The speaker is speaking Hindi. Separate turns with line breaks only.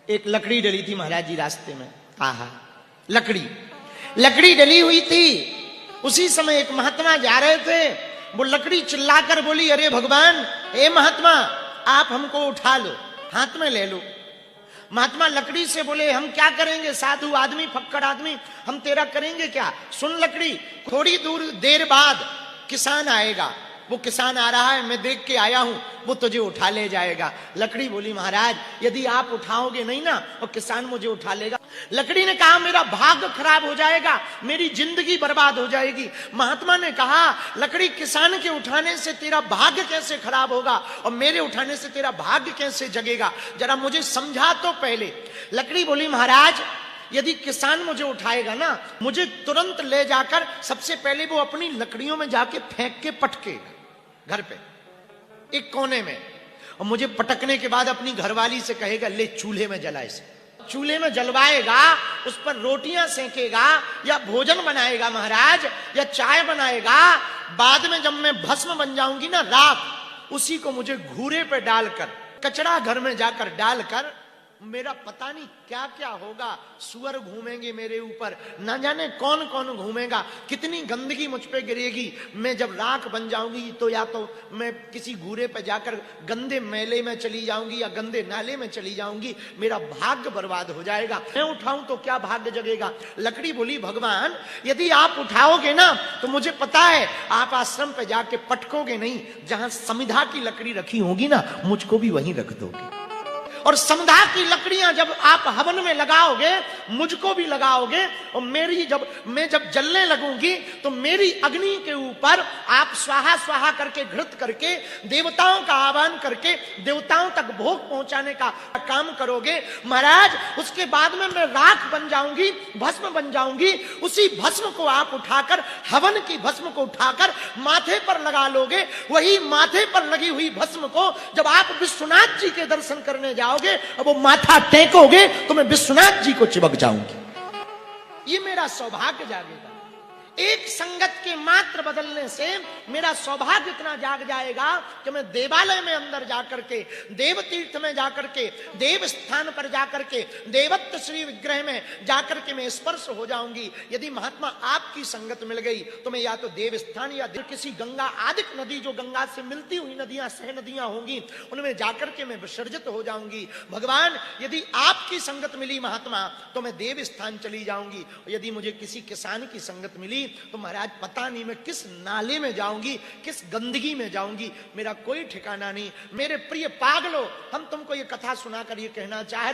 एक लकड़ी डली थी महाराज जी रास्ते में। आहा, लकड़ी डली हुई थी। उसी समय एक महात्मा जा रहे थे। वो लकड़ी चिल्लाकर बोली, अरे भगवान, हे महात्मा, आप हमको उठा लो, हाथ में ले लो। महात्मा लकड़ी से बोले, हम क्या करेंगे, साधु आदमी, फक्कड़ आदमी, हम तेरा करेंगे क्या? सुन लकड़ी, थोड़ी दूर देर बाद किसान आएगा, वो किसान आ रहा है, मैं देख के आया हूं, वो तुझे उठा ले जाएगा। लकड़ी बोली, महाराज यदि आप उठाओगे नहीं ना और किसान मुझे उठा लेगा। लकड़ी ने कहा, मेरा भाग्य खराब हो जाएगा, मेरी जिंदगी बर्बाद हो जाएगी। महात्मा ने कहा, लकड़ी, किसान के उठाने से तेरा भाग्य कैसे खराब होगा और मेरे उठाने से तेरा भाग्य कैसे जगेगा, जरा मुझे समझा तो पहले। लकड़ी बोली, महाराज यदि किसान मुझे उठाएगा ना, मुझे तुरंत ले जाकर सबसे पहले वो अपनी लकड़ियों में जाके फेंक के पटकेगा घर पे एक कोने में, और मुझे पटकने के बाद अपनी घरवाली से कहेगा, ले चूल्हे में जला इसे। चूल्हे में जलवाएगा, उस पर रोटियां सेकेगा या भोजन बनाएगा महाराज, या चाय बनाएगा। बाद में जब मैं भस्म बन जाऊंगी ना, रात, उसी को मुझे घूरे पे डालकर, कचरा घर में जाकर डालकर, मेरा पता नहीं क्या क्या होगा। सुअर घूमेंगे मेरे ऊपर, ना जाने कौन कौन घूमेगा, कितनी गंदगी मुझ पे गिरेगी। मैं जब राख बन जाऊंगी तो या तो मैं किसी घूरे पे जाकर गंदे मेले में चली जाऊंगी या गंदे नाले में चली जाऊंगी, मेरा भाग्य बर्बाद हो जाएगा। मैं उठाऊं तो क्या भाग्य जगेगा। लकड़ी बोली, भगवान यदि आप उठाओगे ना तो मुझे पता है आप आश्रम पे जाके पटकोगे नहीं, जहां समिधा की लकड़ी रखी होगी ना, मुझको भी वहीं रख दोगे, और समधा की लकड़ियां जब आप हवन में लगाओगे, मुझको भी लगाओगे, और मैं जब जलने लगूंगी तो मेरी अग्नि के ऊपर आप स्वाहा स्वाहा करके, घृत करके, देवताओं का आह्वान करके देवताओं तक भोग पहुंचाने का काम करोगे। महाराज उसके बाद में मैं राख बन जाऊंगी, भस्म बन जाऊंगी। उसी भस्म को आप उठाकर, हवन की भस्म को उठाकर माथे पर लगा लोगे। वही माथे पर लगी हुई भस्म को जब आप विश्वनाथ जी के दर्शन करने जाओगे, अब वो माथा टेकोगे तो मैं विश्वनाथ जी को चिपक जाऊंगी। ये मेरा सौभाग्य जागेगा। एक संगत के मात्र बदलने से मेरा सौभाग्य इतना जाग जाएगा कि मैं देवालय में अंदर जाकर के, देव तीर्थ में जाकर के, देव स्थान पर जाकर के, देवत्व श्री विग्रह में जाकर के मैं स्पर्श हो जाऊंगी। यदि महात्मा आपकी संगत मिल गई तो मैं या तो देव स्थान या किसी गंगा आदिक नदी, जो गंगा से मिलती हुई नदियां, सह नदियां होंगी, उनमें जाकर के मैं विसर्जित हो जाऊंगी। भगवान यदि आपकी संगत मिली महात्मा तो मैं देव स्थान चली जाऊंगी। यदि मुझे किसी किसान की संगत मिली तो महाराज पता नहीं मैं किस नाले में जाऊंगी, किस गंदगी में जाऊंगी, मेरा कोई ठिकाना नहीं। मेरे प्रिय पागलो, हम तुमको ये कथा सुनाकर ये कहना चाह रहे